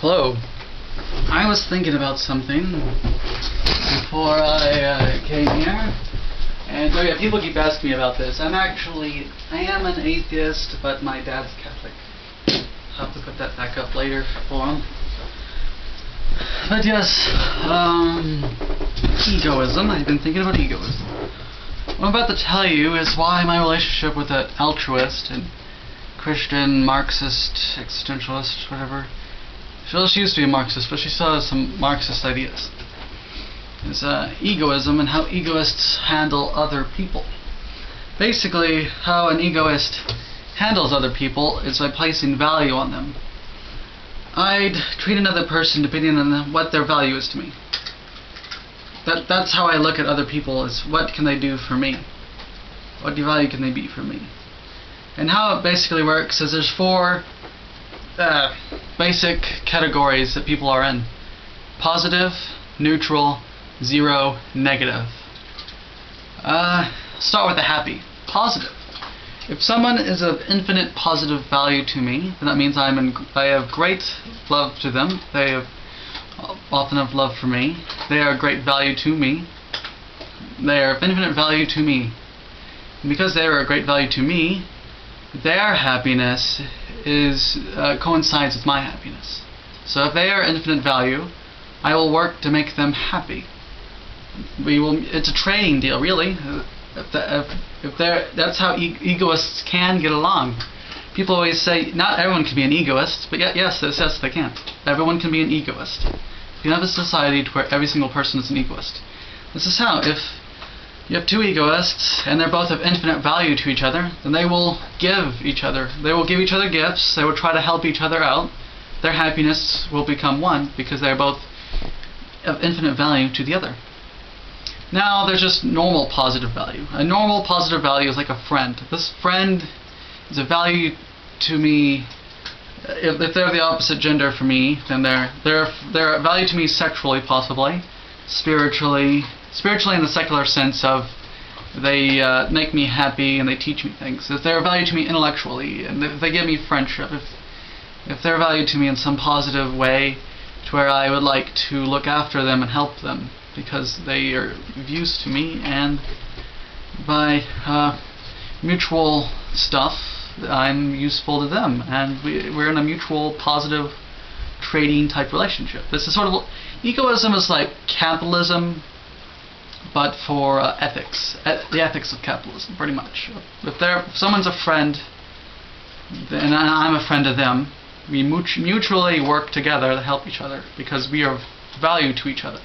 Hello. I was thinking about something before I came here, and people keep asking me about this. I am an atheist, but my dad's Catholic. I'll have to put that back up later for him. But yes, egoism. I've been thinking about egoism. What I'm about to tell you is why my relationship with an altruist and Christian, Marxist, existentialist, whatever. She used to be a Marxist, but she still has some Marxist ideas. It's egoism and how egoists handle other people. Basically, how an egoist handles other people is by placing value on them. I'd treat another person depending on what their value is to me. That's how I look at other people, is what can they do for me? What value can they be for me? And how it basically works is there's four basic categories that people are in: positive, neutral, zero, negative. Start with the happy. Positive. If someone is of infinite positive value to me, then that means I have great love to them. They often have love for me. They are great value to me. They are of infinite value to me. And because they are a great value to me, their happiness coincides with my happiness. So if they are infinite value, I will work to make them happy. It's a trading deal, really. That's how egoists can get along. People always say not everyone can be an egoist, but yes, they can. Everyone can be an egoist. You can have a society where every single person is an egoist. This is how. If you have two egoists and they're both of infinite value to each other, then they will give each other gifts. They will try to help each other out. Their happiness will become one because they are both of infinite value to the other. Now there's just normal positive value. A normal positive value is like a friend. This friend is a value to me. If they're the opposite gender for me, then they're a value to me sexually, possibly, spiritually in the secular sense of they make me happy and they teach me things. If they're a value to me intellectually, and if they give me friendship, if they're a value to me in some positive way, to where I would like to look after them and help them because they are of use to me, and by mutual stuff, I'm useful to them, and we're in a mutual positive trading type relationship. This is sort of egoism is like capitalism, but for ethics, the ethics of capitalism, pretty much. If someone's a friend, and I'm a friend of them, we mutually work together to help each other because we are of value to each other.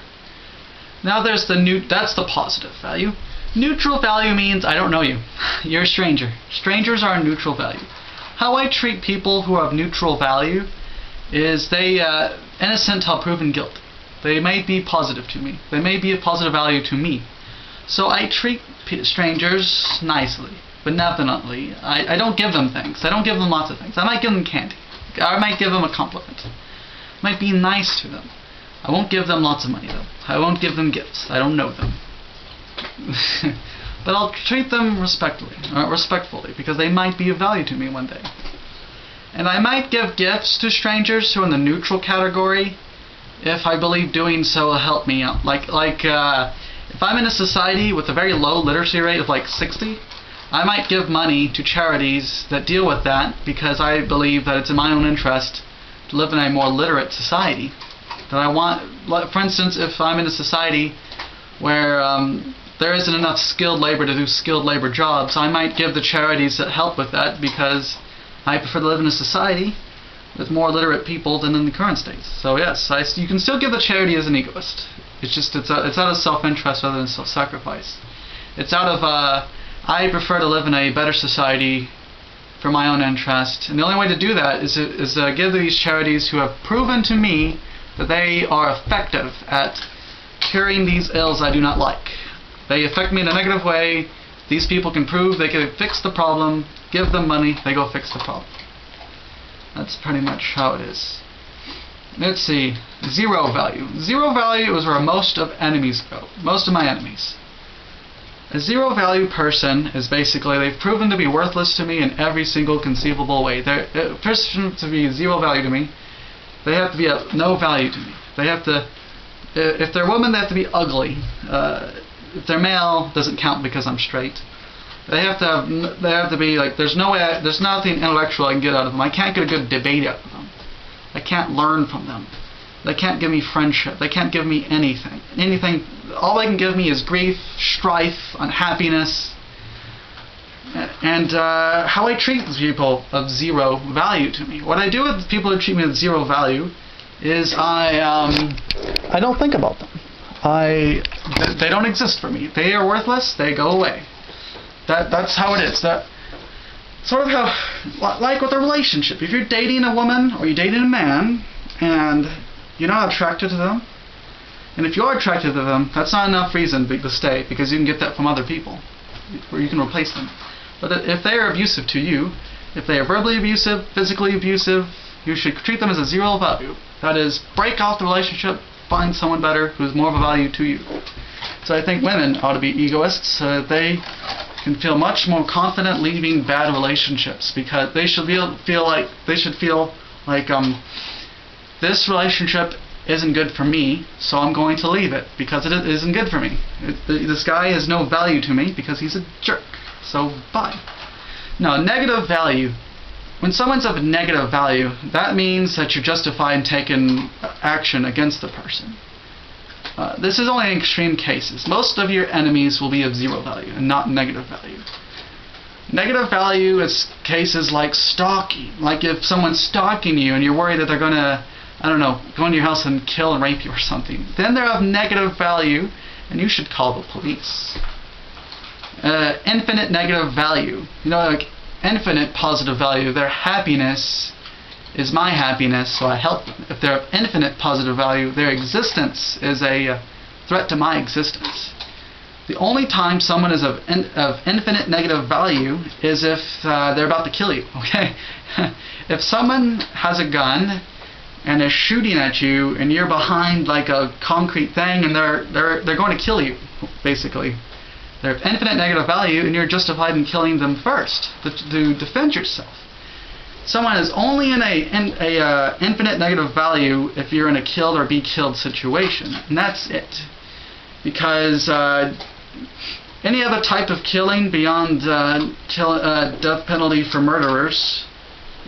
Now there's that's the positive value. Neutral value means I don't know you. You're a stranger. Strangers are a neutral value. How I treat people who are of neutral value is they innocent till proven guilty. They may be positive to me. They may be of positive value to me. So I treat strangers nicely, benevolently. I don't give them things. I don't give them lots of things. I might give them candy. I might give them a compliment. I might be nice to them. I won't give them lots of money, though. I won't give them gifts. I don't know them. But I'll treat them respectfully, because they might be of value to me one day. And I might give gifts to strangers who are in the neutral category if I believe doing so will help me out. Like if I'm in a society with a very low literacy rate of like 60, I might give money to charities that deal with that because I believe that it's in my own interest to live in a more literate society. That I want, for instance, if I'm in a society where there isn't enough skilled labor to do skilled labor jobs, I might give the charities that help with that because I prefer to live in a society with more literate people than in the current state. So yes, you can still give the charity as an egoist. It's out of self-interest rather than self-sacrifice. It's out of I prefer to live in a better society for my own interest, and the only way to do that is give these charities who have proven to me that they are effective at curing these ills I do not like. They affect me in a negative way. These people can prove they can fix the problem. Give them money, they go fix the problem. That's pretty much how it is. Let's see. Zero value. Zero value is where most of enemies go. Most of my enemies. A zero value person is basically, they've proven to be worthless to me in every single conceivable way. They're a person to be zero value to me They have to be of no value to me. They have to, if they're women, they have to be ugly. If they're male, doesn't count because I'm straight. They have to be like, there's nothing intellectual I can get out of them. I can't get a good debate out of them. I can't learn from them. They can't give me friendship. They can't give me anything. All they can give me is grief, strife, unhappiness, and how I treat people of zero value to me. What I do with people who treat me with zero value is I don't think about them. They don't exist for me. They are worthless. They go away. That's how it is. That sort of how, like with a relationship. If you're dating a woman or you're dating a man and you're not attracted to them, and if you're attracted to them, that's not enough reason to stay, because you can get that from other people, or you can replace them. But if they are abusive to you, if they are verbally abusive, physically abusive, you should treat them as a zero value. That is, break off the relationship, find someone better who's more of a value to you. So I think women ought to be egoists. They can feel much more confident leaving bad relationships, because they should feel like this relationship isn't good for me, so I'm going to leave it because it isn't good for me. This guy has no value to me because he's a jerk. So bye. No, negative value. When someone's of negative value, that means that you're justified in taking action against the person. This is only in extreme cases. Most of your enemies will be of zero value and not negative value. Negative value is cases like stalking. Like if someone's stalking you and you're worried that they're going to, I don't know, go into your house and kill and rape you or something. Then they're of negative value and you should call the police. Infinite negative value. Like infinite positive value. Their happiness is my happiness, so I help them. If they're of infinite positive value, their existence is a threat to my existence. The only time someone is of infinite negative value is if they're about to kill you. Okay, if someone has a gun and is shooting at you, and you're behind like a concrete thing, and they're going to kill you, basically. They're of infinite negative value, and you're justified in killing them first to defend yourself. Someone is only in a infinite negative value if you're in a killed or be killed situation, and that's it. Because any other type of killing beyond death penalty for murderers,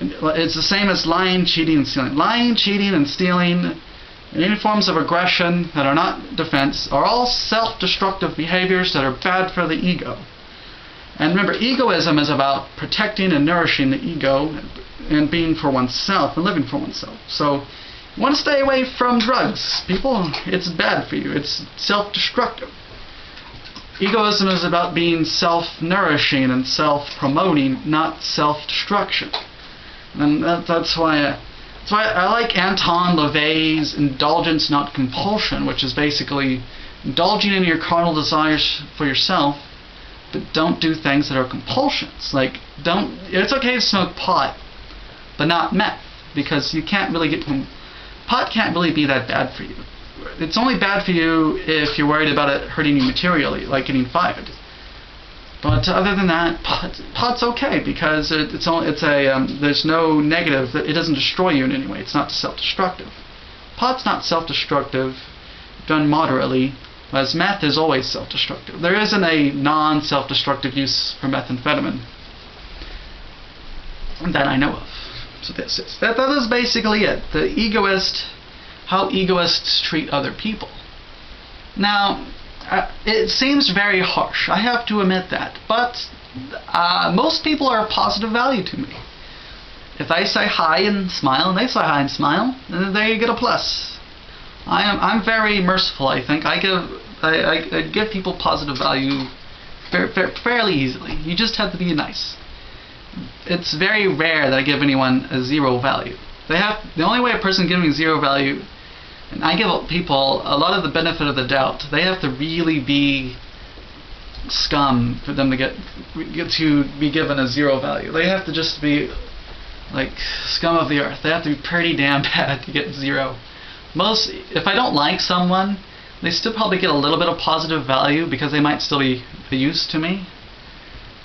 it's the same as lying, cheating, and stealing. Lying, cheating, and stealing, and any forms of aggression that are not defense, are all self-destructive behaviors that are bad for the ego. And remember, egoism is about protecting and nourishing the ego and being for oneself and living for oneself. So you want to stay away from drugs, people. It's bad for you. It's self-destructive. Egoism is about being self-nourishing and self-promoting, not self-destruction. And that's why I like Anton LaVey's indulgence, not compulsion, which is basically indulging in your carnal desires for yourself, but don't do things that are compulsions. Like, it's okay to smoke pot, but not meth, because you can't really pot can't really be that bad for you. It's only bad for you if you're worried about it hurting you materially, like getting fired. But other than that, pot's okay, because there's no negative. It doesn't destroy you in any way. It's not self-destructive. Pot's not self-destructive, done moderately, whereas meth is always self-destructive. There isn't a non-self-destructive use for methamphetamine that I know of. So that is basically it. How egoists treat other people. Now, it seems very harsh, I have to admit that, but most people are of positive value to me. If I say hi and smile, and they say hi and smile, then there you get a plus. I'm very merciful, I think. I give people positive value fairly easily. You just have to be nice. It's very rare that I give anyone a zero value. The only way a person gives me zero value, and I give people a lot of the benefit of the doubt, they have to really be scum for them to get to be given a zero value. They have to just be like scum of the earth. They have to be pretty damn bad to get zero. If I don't like someone, they still probably get a little bit of positive value because they might still be used to me.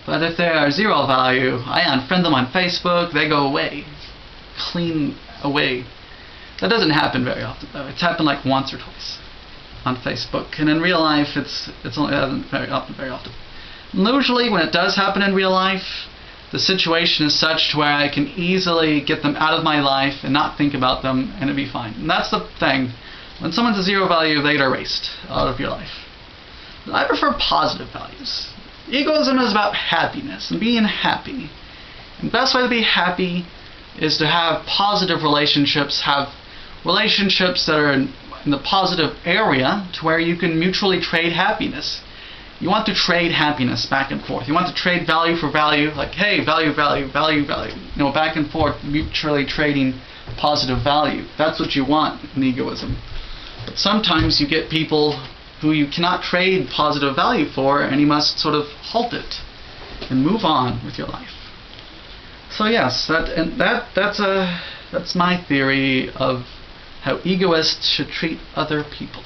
But if they are zero value, I unfriend them on Facebook, they go away. Clean away. That doesn't happen very often, though. It's happened like once or twice on Facebook, and in real life, it's only happened very often. And usually, when it does happen in real life, the situation is such to where I can easily get them out of my life and not think about them, and it'd be fine. And that's the thing. When someone's a zero value, they get erased out of your life. I prefer positive values. Egoism is about happiness and being happy. And the best way to be happy is to have positive relationships, have relationships that are in the positive area to where you can mutually trade happiness. You want to trade happiness back and forth. You want to trade value for value, like, hey, value, value, value, value. Back and forth, mutually trading positive value. That's what you want in egoism. But sometimes you get people who you cannot trade positive value for, and you must sort of halt it and move on with your life. So yes, that's my theory of how egoists should treat other people.